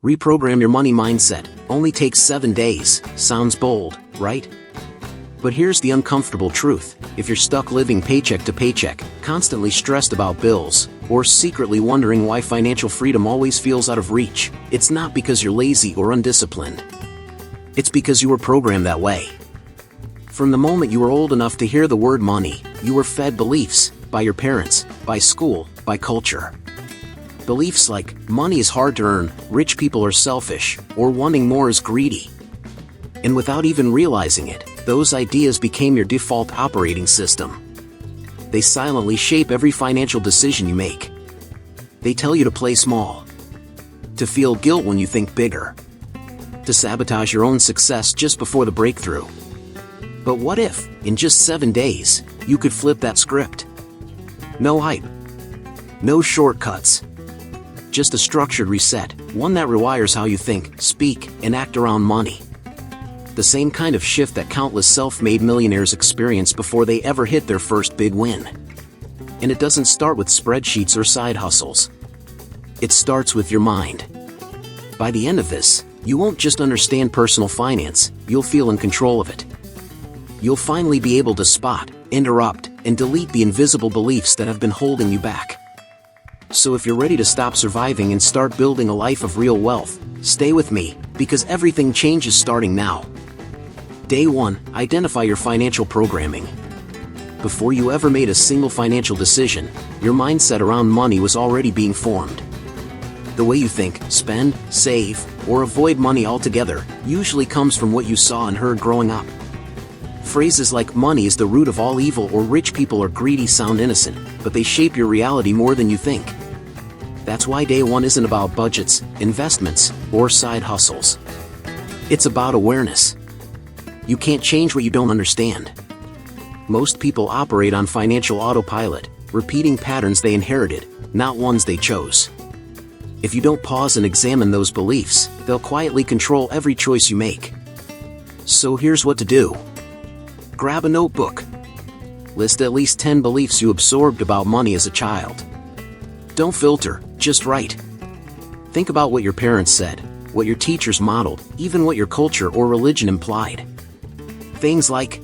Reprogram your money mindset only takes 7 days. Sounds bold, right? But here's the uncomfortable truth. If you're stuck living paycheck to paycheck, constantly stressed about bills, or secretly wondering why financial freedom always feels out of reach, it's not because you're lazy or undisciplined. It's because you were programmed that way. From the moment you were old enough to hear the word money, you were fed beliefs, by your parents, by school, by culture. Beliefs like, money is hard to earn, rich people are selfish, or wanting more is greedy. And without even realizing it, those ideas became your default operating system. They silently shape every financial decision you make. They tell you to play small, to feel guilt when you think bigger, to sabotage your own success just before the breakthrough. But what if, in just 7 days, you could flip that script? No hype, no shortcuts, just a structured reset, one that rewires how you think, speak, and act around money. The same kind of shift that countless self-made millionaires experience before they ever hit their first big win. And it doesn't start with spreadsheets or side hustles. It starts with your mind. By the end of this, you won't just understand personal finance, you'll feel in control of it. You'll finally be able to spot, interrupt, and delete the invisible beliefs that have been holding you back. So if you're ready to stop surviving and start building a life of real wealth, stay with me, because everything changes starting now. Day 1, identify your financial programming. Before you ever made a single financial decision, your mindset around money was already being formed. The way you think, spend, save, or avoid money altogether usually comes from what you saw and heard growing up. Phrases like money is the root of all evil or rich people are greedy sound innocent, but they shape your reality more than you think. That's why day 1 isn't about budgets, investments, or side hustles. It's about awareness. You can't change what you don't understand. Most people operate on financial autopilot, repeating patterns they inherited, not ones they chose. If you don't pause and examine those beliefs, they'll quietly control every choice you make. So here's what to do. Grab a notebook. List at least 10 beliefs you absorbed about money as a child. Don't filter, just write. Think about what your parents said, what your teachers modeled, even what your culture or religion implied. Things like,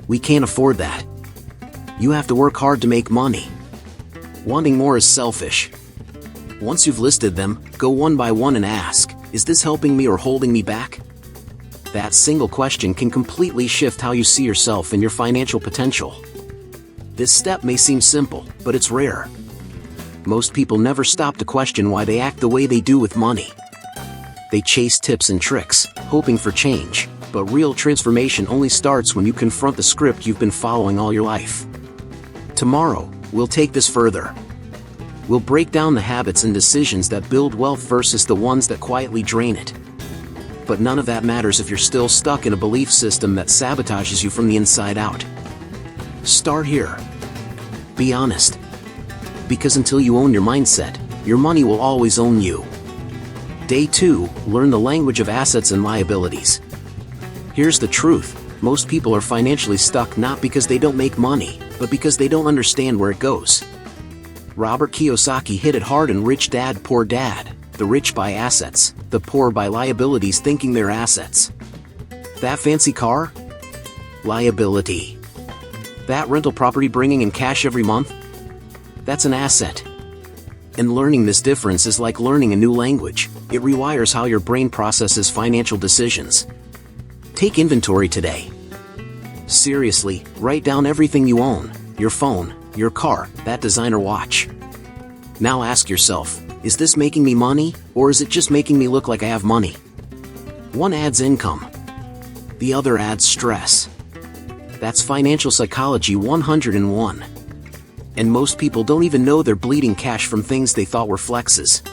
we can't afford that. You have to work hard to make money. Wanting more is selfish. Once you've listed them, go one by one and ask, is this helping me or holding me back? That single question can completely shift how you see yourself and your financial potential. This step may seem simple, but it's rare. Most people never stop to question why they act the way they do with money. They chase tips and tricks, hoping for change, but real transformation only starts when you confront the script you've been following all your life. Tomorrow, we'll take this further. We'll break down the habits and decisions that build wealth versus the ones that quietly drain it. But none of that matters if you're still stuck in a belief system that sabotages you from the inside out. Start here. Be honest. Because until you own your mindset, your money will always own you. Day 2, learn the language of assets and liabilities. Here's the truth. Most people are financially stuck not because they don't make money, but because they don't understand where it goes. Robert Kiyosaki hit it hard in Rich Dad, Poor Dad. The rich buy assets, the poor buy liabilities thinking they're assets. That fancy car? Liability. That rental property bringing in cash every month? That's an asset. And learning this difference is like learning a new language. It rewires how your brain processes financial decisions. Take inventory today. Seriously, write down everything you own, your phone, your car, that designer watch. Now ask yourself, is this making me money, or is it just making me look like I have money? One adds income. The other adds stress. That's financial psychology 101. And most people don't even know they're bleeding cash from things they thought were flexes.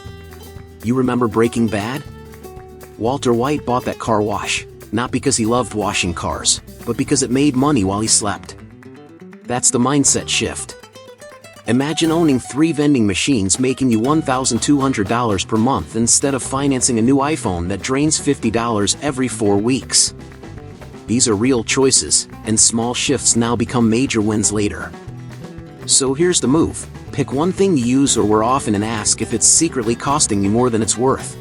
You remember Breaking Bad? Walter White bought that car wash, not because he loved washing cars, but because it made money while he slept. That's the mindset shift. Imagine owning 3 vending machines making you $1,200 per month instead of financing a new iPhone that drains $50 every 4 weeks. These are real choices, and small shifts now become major wins later. So here's the move. Pick one thing you use or wear often and ask if it's secretly costing you more than it's worth.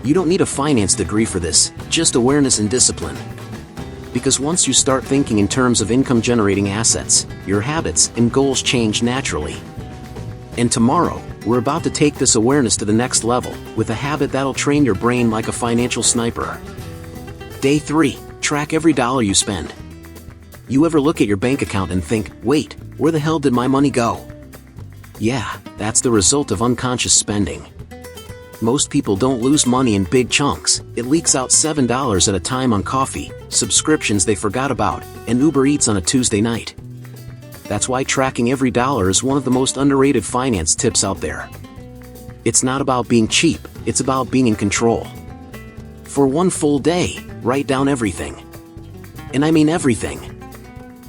You don't need a finance degree for this, just awareness and discipline. Because once you start thinking in terms of income-generating assets, your habits and goals change naturally. And tomorrow, we're about to take this awareness to the next level, with a habit that'll train your brain like a financial sniper. Day 3. Track every dollar you spend. You ever look at your bank account and think, wait, where the hell did my money go? Yeah, that's the result of unconscious spending. Most people don't lose money in big chunks. It leaks out $7 at a time on coffee, subscriptions they forgot about, and Uber Eats on a Tuesday night. That's why tracking every dollar is one of the most underrated finance tips out there. It's not about being cheap, it's about being in control. For one full day, write down everything. And I mean everything.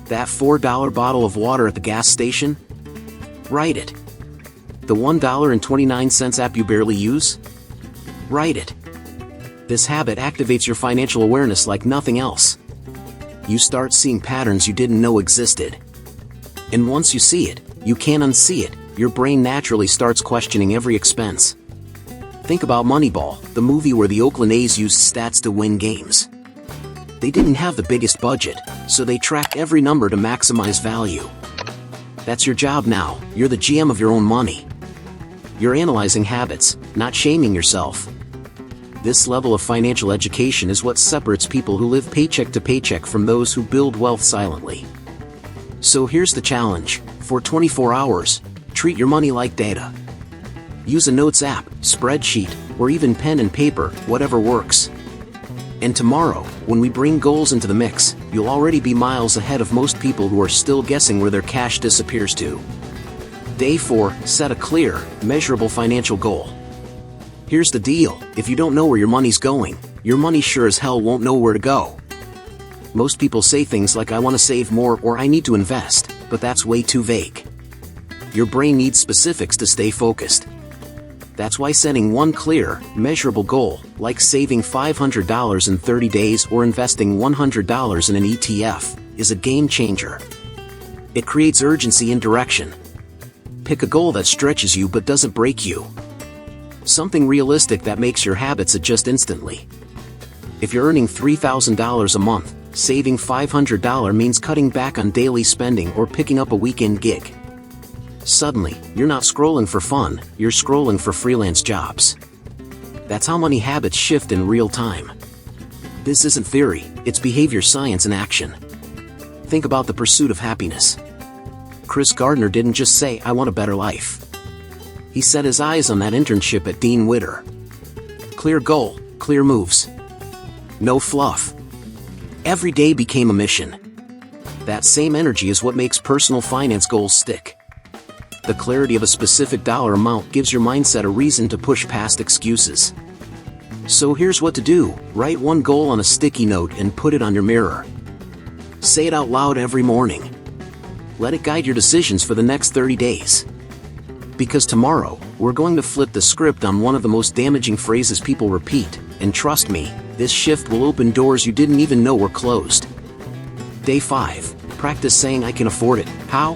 That $4 bottle of water at the gas station? Write it. The $1.29 app you barely use? Write it. This habit activates your financial awareness like nothing else. You start seeing patterns you didn't know existed. And once you see it, you can't unsee it. Your brain naturally starts questioning every expense. Think about Moneyball, the movie where the Oakland A's used stats to win games. They didn't have the biggest budget, so they tracked every number to maximize value. That's your job now. You're the GM of your own money. You're analyzing habits, not shaming yourself. This level of financial education is what separates people who live paycheck to paycheck from those who build wealth silently. So here's the challenge. For 24 hours, treat your money like data. Use a notes app, spreadsheet, or even pen and paper, whatever works. And tomorrow, when we bring goals into the mix, you'll already be miles ahead of most people who are still guessing where their cash disappears to. Day 4, set a clear, measurable financial goal. Here's the deal, if you don't know where your money's going, your money sure as hell won't know where to go. Most people say things like I want to save more or I need to invest, but that's way too vague. Your brain needs specifics to stay focused. That's why setting one clear, measurable goal, like saving $500 in 30 days or investing $100 in an ETF, is a game changer. It creates urgency and direction. Pick a goal that stretches you but doesn't break you. Something realistic that makes your habits adjust instantly. If you're earning $3,000 a month, saving $500 means cutting back on daily spending or picking up a weekend gig. Suddenly, you're not scrolling for fun, you're scrolling for freelance jobs. That's how money habits shift in real time. This isn't theory, it's behavior science in action. Think about the pursuit of happiness. Chris Gardner didn't just say, I want a better life. He set his eyes on that internship at Dean Witter. Clear goal, clear moves. No fluff. Every day became a mission. That same energy is what makes personal finance goals stick. The clarity of a specific dollar amount gives your mindset a reason to push past excuses. So here's what to do. Write one goal on a sticky note and put it on your mirror. Say it out loud every morning. Let it guide your decisions for the next 30 days. Because tomorrow, we're going to flip the script on one of the most damaging phrases people repeat, and trust me, this shift will open doors you didn't even know were closed. Day 5. Practice saying I can afford it. How?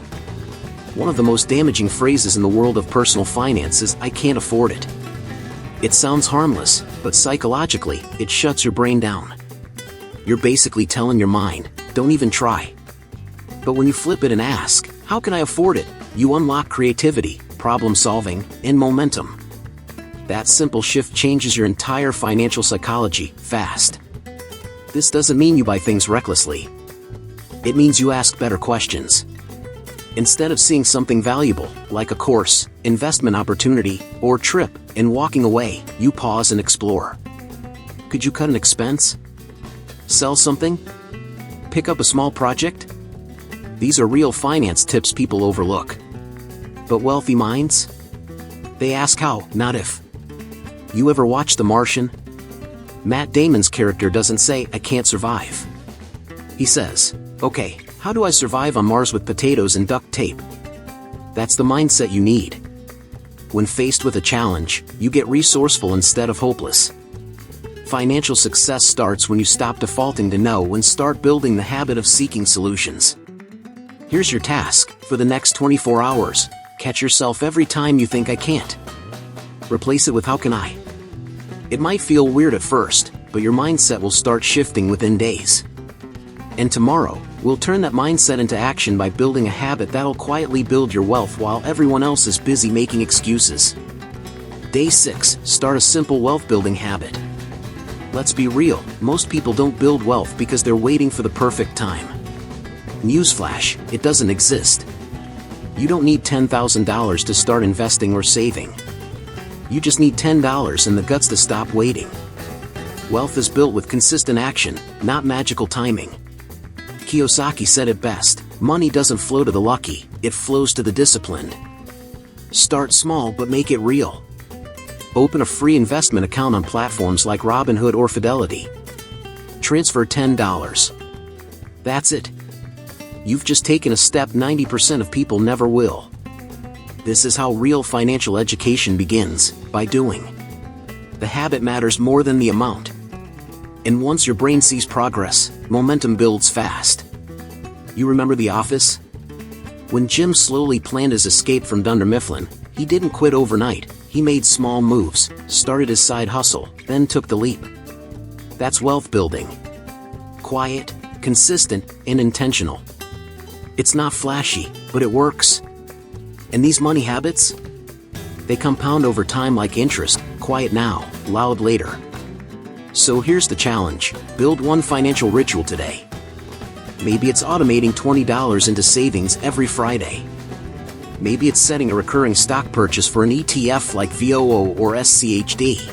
One of the most damaging phrases in the world of personal finance is I can't afford it. It sounds harmless, but psychologically, it shuts your brain down. You're basically telling your mind, don't even try. But when you flip it and ask, how can I afford it? You unlock creativity, problem solving, and momentum. That simple shift changes your entire financial psychology, fast. This doesn't mean you buy things recklessly. It means you ask better questions. Instead of seeing something valuable, like a course, investment opportunity, or trip, and walking away, you pause and explore. Could you cut an expense? Sell something? Pick up a small project? These are real finance tips people overlook. But wealthy minds? They ask how, not if. You ever watch The Martian? Matt Damon's character doesn't say, I can't survive. He says, okay, how do I survive on Mars with potatoes and duct tape? That's the mindset you need. When faced with a challenge, you get resourceful instead of hopeless. Financial success starts when you stop defaulting to no and start building the habit of seeking solutions. Here's your task. For the next 24 hours, catch yourself every time you think I can't. Replace it with how can I? It might feel weird at first, but your mindset will start shifting within days. And tomorrow, we'll turn that mindset into action by building a habit that'll quietly build your wealth while everyone else is busy making excuses. Day 6. Start a simple wealth-building habit. Let's be real, most people don't build wealth because they're waiting for the perfect time. Newsflash, it doesn't exist. You don't need $10,000 to start investing or saving. You just need $10 and the guts to stop waiting. Wealth is built with consistent action, not magical timing. Kiyosaki said it best, money doesn't flow to the lucky, it flows to the disciplined. Start small but make it real. Open a free investment account on platforms like Robinhood or Fidelity. Transfer $10. That's it. You've just taken a step 90% of people never will. This is how real financial education begins, by doing. The habit matters more than the amount. And once your brain sees progress, momentum builds fast. You remember The Office? When Jim slowly planned his escape from Dunder Mifflin, he didn't quit overnight. He made small moves, started his side hustle, then took the leap. That's wealth building. Quiet, consistent, and intentional. It's not flashy, but it works. And these money habits? They compound over time like interest, quiet now, loud later. So here's the challenge, build one financial ritual today. Maybe it's automating $20 into savings every Friday. Maybe it's setting a recurring stock purchase for an ETF like VOO or SCHD.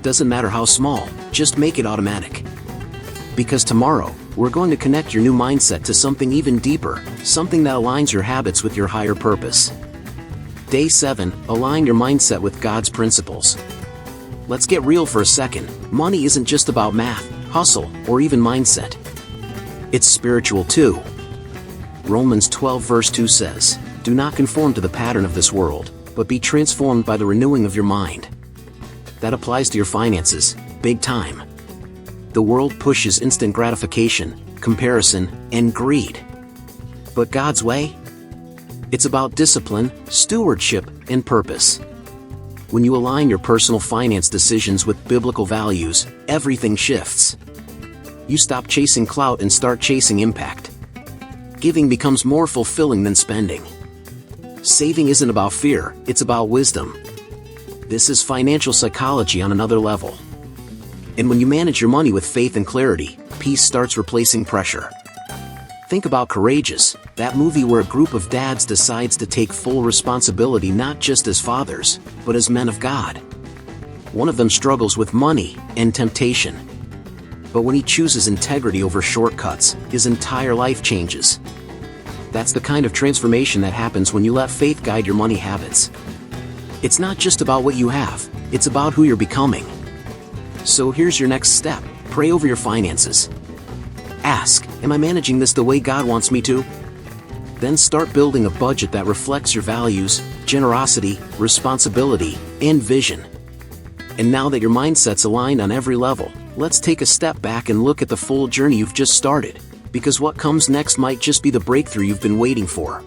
Doesn't matter how small, just make it automatic. Because tomorrow, we're going to connect your new mindset to something even deeper, something that aligns your habits with your higher purpose. Day 7, align your mindset with God's principles. Let's get real for a second. Money isn't just about math, hustle, or even mindset. It's spiritual too. Romans 12 verse 2 says, "Do not conform to the pattern of this world, but be transformed by the renewing of your mind." That applies to your finances, big time. The world pushes instant gratification, comparison, and greed. But God's way? It's about discipline, stewardship, and purpose. When you align your personal finance decisions with biblical values, everything shifts. You stop chasing clout and start chasing impact. Giving becomes more fulfilling than spending. Saving isn't about fear, it's about wisdom. This is financial psychology on another level. And when you manage your money with faith and clarity, peace starts replacing pressure. Think about Courageous, that movie where a group of dads decides to take full responsibility not just as fathers, but as men of God. One of them struggles with money and temptation. But when he chooses integrity over shortcuts, his entire life changes. That's the kind of transformation that happens when you let faith guide your money habits. It's not just about what you have, it's about who you're becoming. So here's your next step, pray over your finances. Ask, am I managing this the way God wants me to? Then start building a budget that reflects your values, generosity, responsibility, and vision. And now that your mindset's aligned on every level, let's take a step back and look at the full journey you've just started, because what comes next might just be the breakthrough you've been waiting for.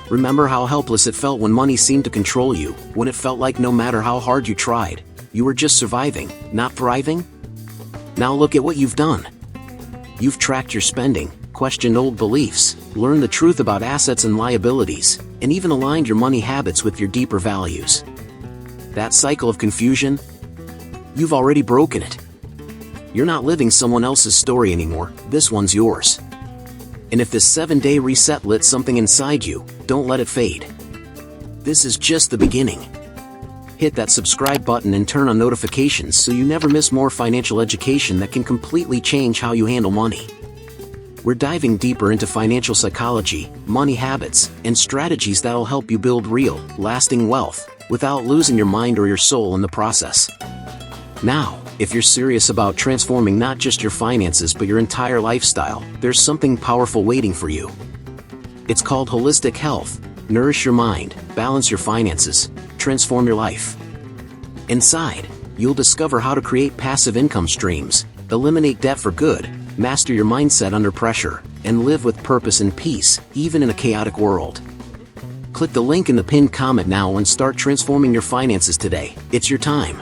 Remember how helpless it felt when money seemed to control you, when it felt like no matter how hard you tried, you were just surviving, not thriving? Now look at what you've done. You've tracked your spending, questioned old beliefs, learned the truth about assets and liabilities, and even aligned your money habits with your deeper values. That cycle of confusion? You've already broken it. You're not living someone else's story anymore, this one's yours. And if this 7-day reset lit something inside you, don't let it fade. This is just the beginning. Hit that subscribe button and turn on notifications so you never miss more financial education that can completely change how you handle money. We're diving deeper into financial psychology, money habits, and strategies that'll help you build real, lasting wealth, without losing your mind or your soul in the process. Now, if you're serious about transforming not just your finances but your entire lifestyle, there's something powerful waiting for you. It's called holistic health. Nourish your mind, balance your finances, transform your life. Inside, you'll discover how to create passive income streams, eliminate debt for good, master your mindset under pressure, and live with purpose and peace, even in a chaotic world. Click the link in the pinned comment now and start transforming your finances today. It's your time.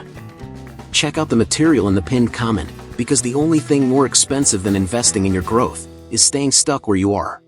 Check out the material in the pinned comment, because the only thing more expensive than investing in your growth is staying stuck where you are.